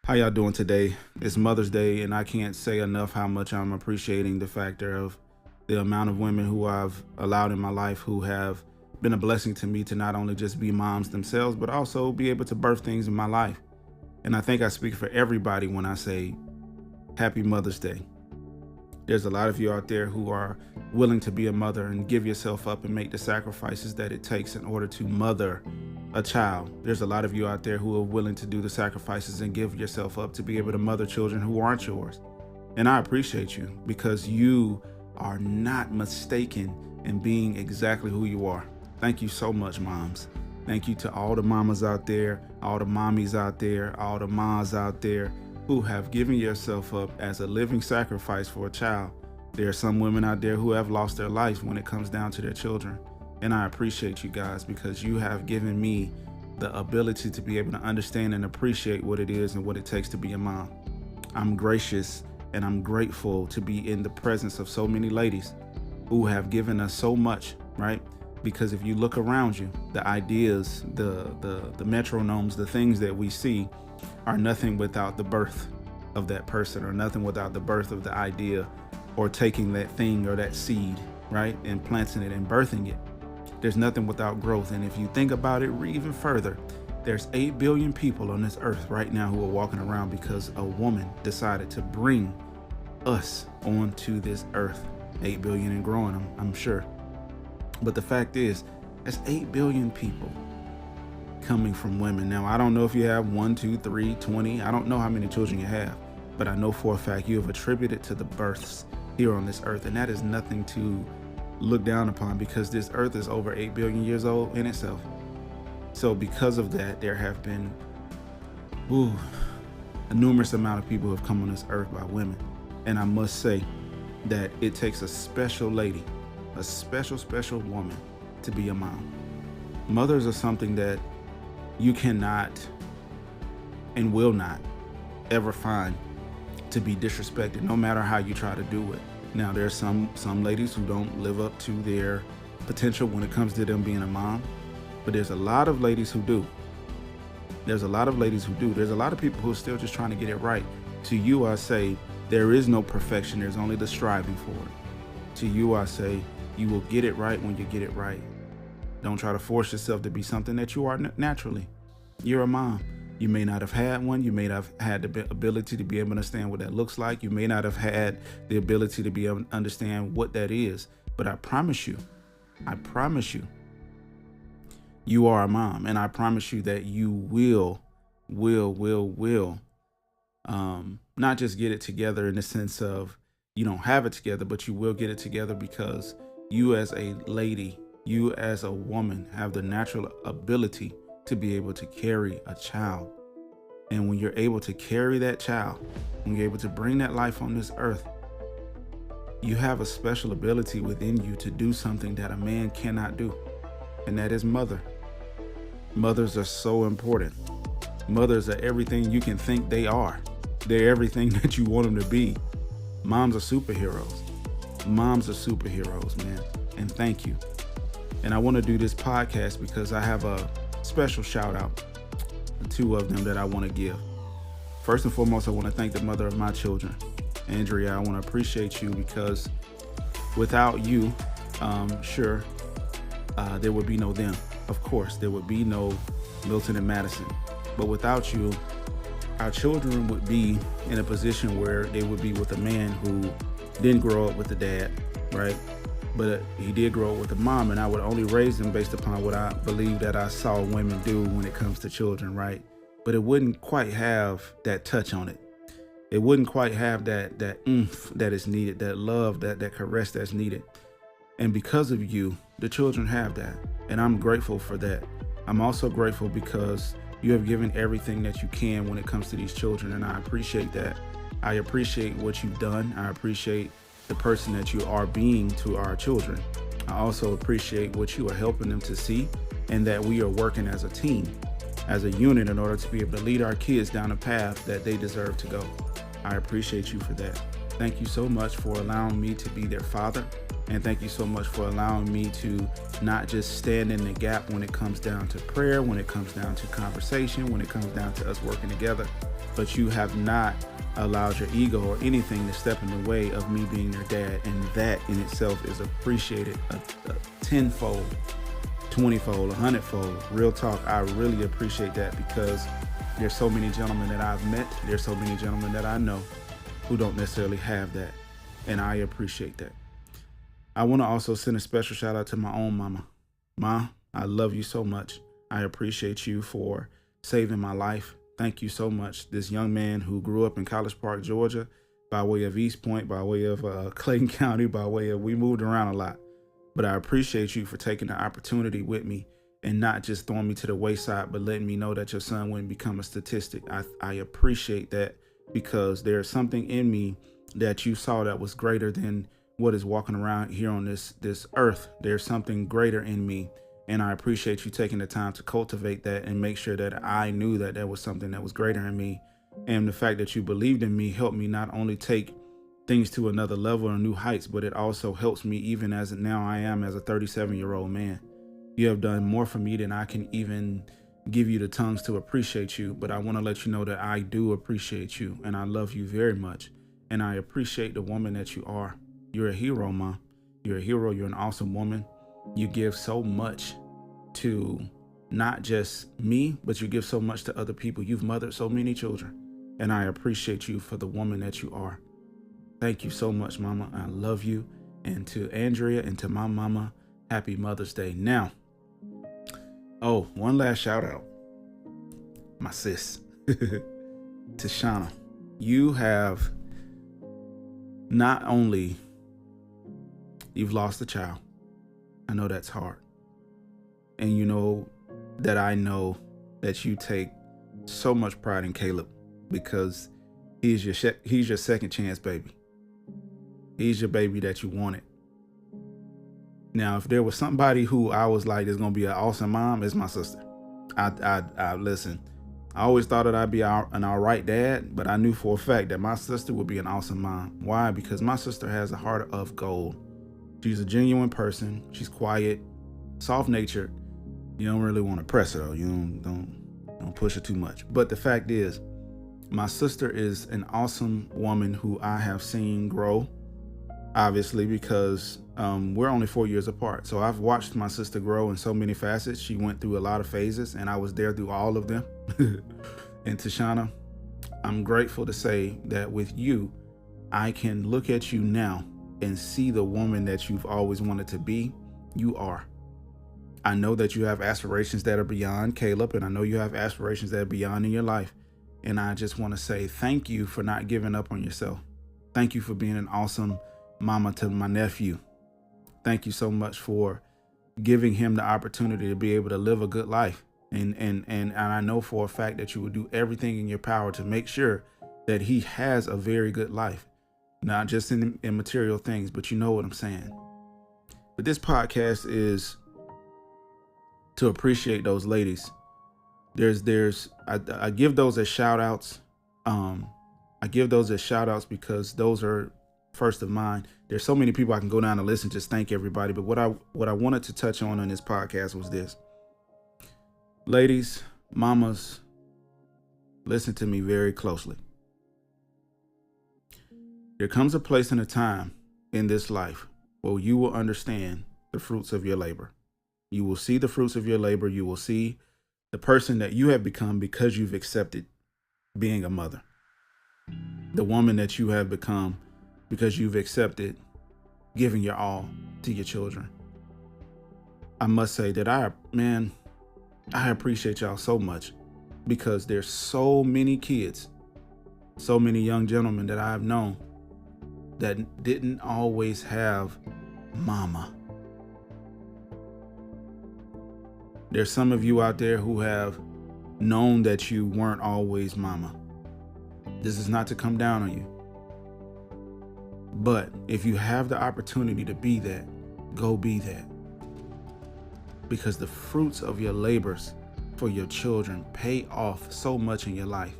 How y'all doing today? It's Mother's Day, and I can't say enough how much I'm appreciating the factor of the amount of women who I've allowed in my life who have been a blessing to me to not only just be moms themselves, but also be able to birth things in my life. And I think I speak for everybody when I say Happy Mother's Day. There's a lot of you out there who are willing to be a mother and give yourself up and make the sacrifices that it takes in order to mother a child. There's a lot of you out there who are willing to do the sacrifices and give yourself up to be able to mother children who aren't yours. And I appreciate you because you are not mistaken in being exactly who you are. Thank you so much, moms. Thank you to all the mamas out there, all the mommies out there, all the moms out there who have given yourself up as a living sacrifice for a child. There are some women out there who have lost their lives when it comes down to their children. And I appreciate you guys because you have given me the ability to be able to understand and appreciate what it is and what it takes to be a mom. I'm gracious and I'm grateful to be in the presence of so many ladies who have given us so much, right? Because if you look around you, the ideas, the metronomes, the things that we see are nothing without the birth of that person, or nothing without the birth of the idea, or taking that thing or that seed, right, and planting it and birthing it. There's nothing without growth. And if you think about it even further, there's 8 billion people on this earth right now who are walking around because a woman decided to bring us onto this earth. 8 billion and growing, I'm sure. But the fact is, there's 8 billion people coming from women. Now, I don't know if you have 1, 2, 3, 20. I don't know how many children you have, but I know for a fact you have attributed to the births here on this earth. And that is nothing to look down upon because this earth is over 8 billion years old in itself. So because of that, there have been a numerous amount of people who have come on this earth by women. And I must say that it takes a special lady, a special woman to be a mom. Mothers are something that you cannot and will not ever find to be disrespected, no matter how you try to do it. Now, there's some ladies who don't live up to their potential when it comes to them being a mom, but there's a lot of ladies who do. There's a lot of ladies who do. There's a lot of people who are still just trying to get it right. To you, I say, there is no perfection. There's only the striving for it. To you, I say, you will get it right when you get it right. Don't try to force yourself to be something that you are naturally. You're a mom. You may not have had one. You may not have had the ability to be able to understand what that looks like. You may not have had the ability to be able to understand what that is. But I promise you, you are a mom. And I promise you that you will not just get it together in the sense of you don't have it together, but you will get it together because you as a lady, you as a woman have the natural ability to be able to carry a child. And when you're able to carry that child, when you're able to bring that life on this earth, you have a special ability within you to do something that a man cannot do. And that is mother. Mothers are so important. Mothers are everything you can think they are. They're everything that you want them to be. Moms are superheroes. Moms are superheroes, man. And thank you. And I want to do this podcast because I have a special shout out, 2 of them that I want to give. First and foremost, I want to thank the mother of my children, Andrea. I want to appreciate you because without you, there would be no them. Of course, there would be no Milton and Madison. But without you, our children would be in a position where they would be with a man who didn't grow up with a dad, right? But he did grow up with a mom, and I would only raise them based upon what I believe that I saw women do when it comes to children, right? But it wouldn't quite have that touch on it. It wouldn't quite have that oomph that is needed, that love, that caress that's needed. And because of you, the children have that. And I'm grateful for that. I'm also grateful because you have given everything that you can when it comes to these children, and I appreciate that. I appreciate what you've done. I appreciate the person that you are being to our children. I also appreciate what you are helping them to see, and that we are working as a team, as a unit, in order to be able to lead our kids down a path that they deserve to go. I appreciate you for that. Thank you so much for allowing me to be their father. And thank you so much for allowing me to not just stand in the gap when it comes down to prayer, when it comes down to conversation, when it comes down to us working together, but you have not allowed your ego or anything to step in the way of me being your dad. And that in itself is appreciated a tenfold, 20-fold, 100-fold. Real talk, I really appreciate that, because there's so many gentlemen that I've met, there's so many gentlemen that I know who don't necessarily have that, and I appreciate that. I want to also send a special shout out to my own mama. Ma, I love you so much. I appreciate you for saving my life. Thank you so much. This young man who grew up in College Park, Georgia, by way of East Point, by way of Clayton County, by way of, we moved around a lot. But I appreciate you for taking the opportunity with me and not just throwing me to the wayside, but letting me know that your son wouldn't become a statistic. I appreciate that, because there's something in me that you saw that was greater than what is walking around here on this earth. There's something greater in me. And I appreciate you taking the time to cultivate that and make sure that I knew that there was something that was greater in me. And the fact that you believed in me helped me not only take things to another level or new heights, but it also helps me even as now I am as a 37-year-old man. You have done more for me than I can even give you the tongues to appreciate you. But I want to let you know that I do appreciate you, and I love you very much. And I appreciate the woman that you are. You're a hero, Ma. You're a hero. You're an awesome woman. You give so much to not just me, but you give so much to other people. You've mothered so many children, and I appreciate you for the woman that you are. Thank you so much, Mama. I love you. And to Andrea and to my mama, happy Mother's Day. Now, one last shout out. My sis, Tashana. You have not only, you've lost a child. I know that's hard. And you know that I know that you take so much pride in Caleb, because he's your second chance baby. He's your baby that you wanted. Now, if there was somebody who I was like, is going to be an awesome mom, it's my sister. I listen, I always thought that I'd be an all right dad, but I knew for a fact that my sister would be an awesome mom. Why? Because my sister has a heart of gold. She's a genuine person. She's quiet, soft-natured. You don't really want to press her, though. You don't push her too much. But the fact is, my sister is an awesome woman who I have seen grow, obviously, because we're only 4 years apart. So I've watched my sister grow in so many facets. She went through a lot of phases, and I was there through all of them. And Tashana, I'm grateful to say that with you, I can look at you now and see the woman that you've always wanted to be. You are. I know that you have aspirations that are beyond Caleb, and I know you have aspirations that are beyond in your life. And I just want to say thank you for not giving up on yourself. Thank you for being an awesome mama to my nephew. Thank you so much for giving him the opportunity to be able to live a good life. And I know for a fact that you will do everything in your power to make sure that he has a very good life, not just in material things, but you know what I'm saying. But this podcast is to appreciate those ladies. I give those as shout outs. I give those as shout outs because those are first of mine. There's so many people I can go down the list and just thank everybody. But what I wanted to touch on this podcast was this. Ladies, mamas, listen to me very closely. There comes a place and a time in this life where you will understand the fruits of your labor. You will see the fruits of your labor. You will see the person that you have become because you've accepted being a mother. The woman that you have become because you've accepted giving your all to your children. I must say that I appreciate y'all so much, because there's so many kids, so many young gentlemen that I've known that didn't always have mama. There's some of you out there who have known that you weren't always mama. This is not to come down on you. But if you have the opportunity to be that, go be that. Because the fruits of your labors for your children pay off so much in your life.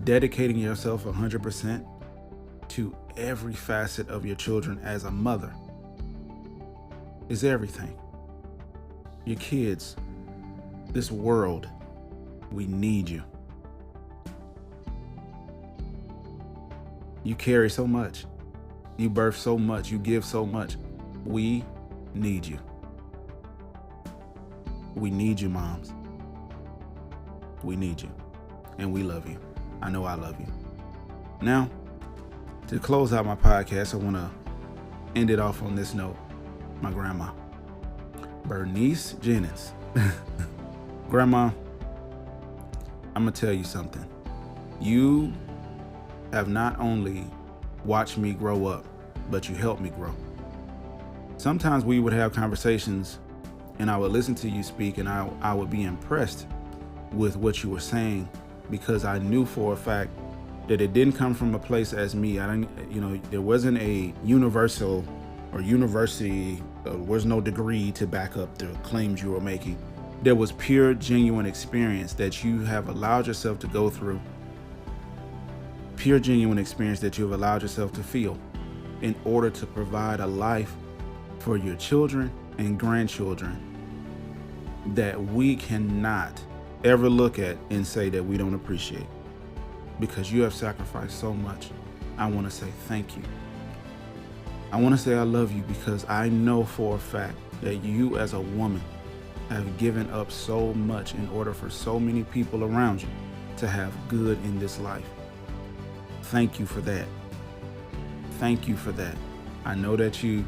Dedicating yourself 100% to every facet of your children as a mother is everything. Your kids, this world, we need you. You carry so much. You birth so much. You give so much. We need you. We need you, moms. We need you. And we love you. I know I love you. Now, to close out my podcast, I want to end it off on this note. My grandma, Bernice Jennings. Grandma, I'm going to tell you something. You have not only watched me grow up, but you helped me grow. Sometimes we would have conversations and I would listen to you speak and I would be impressed with what you were saying because I knew for a fact that it didn't come from a place as me. There wasn't a universal or university, there was no degree to back up the claims you were making. There was pure, genuine experience that you have allowed yourself to go through. Pure, genuine experience that you have allowed yourself to feel in order to provide a life for your children and grandchildren that we cannot ever look at and say that we don't appreciate, because you have sacrificed so much. I want to say thank you. I want to say I love you because I know for a fact that you as a woman have given up so much in order for so many people around you to have good in this life. Thank you for that. Thank you for that. I know that you're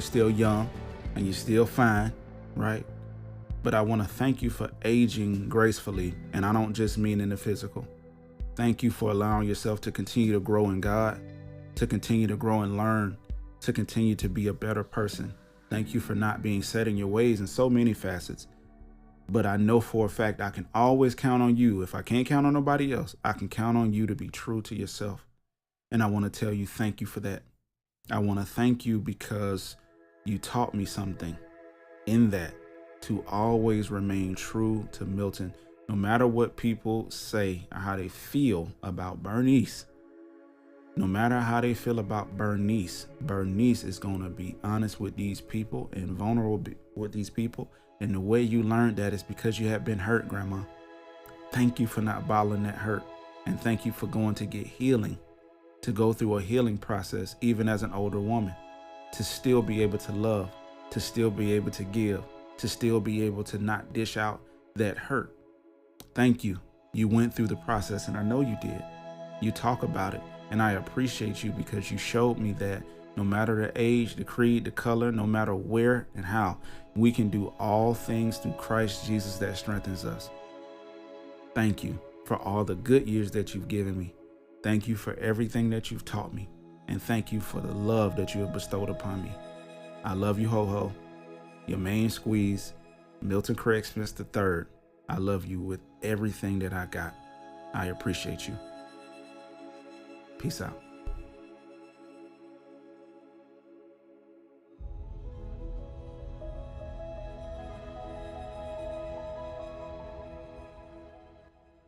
still young and you're still fine, right? But I want to thank you for aging gracefully, and I don't just mean in the physical. Thank you for allowing yourself to continue to grow in God, to continue to grow and learn, to continue to be a better person. Thank you for not being set in your ways in so many facets. But I know for a fact I can always count on you. If I can't count on nobody else, I can count on you to be true to yourself. And I want to tell you thank you for that. I want to thank you because you taught me something in that, to always remain true to Milton, no matter what people say or how they feel about Bernice. No matter how they feel about Bernice is going to be honest with these people and vulnerable with these people. And the way you learned that is because you have been hurt, Grandma. Thank you for not bottling that hurt. And thank you for going to get healing, to go through a healing process, even as an older woman, to still be able to love, to still be able to give, to still be able to not dish out that hurt. Thank you. You went through the process, and I know you did. You talk about it, and I appreciate you because you showed me that no matter the age, the creed, the color, no matter where and how, we can do all things through Christ Jesus that strengthens us. Thank you for all the good years that you've given me. Thank you for everything that you've taught me, and thank you for the love that you have bestowed upon me. I love you, ho-ho. Your main squeeze, Milton Craig Smith III. I love you with everything that I got. I appreciate you. Peace out.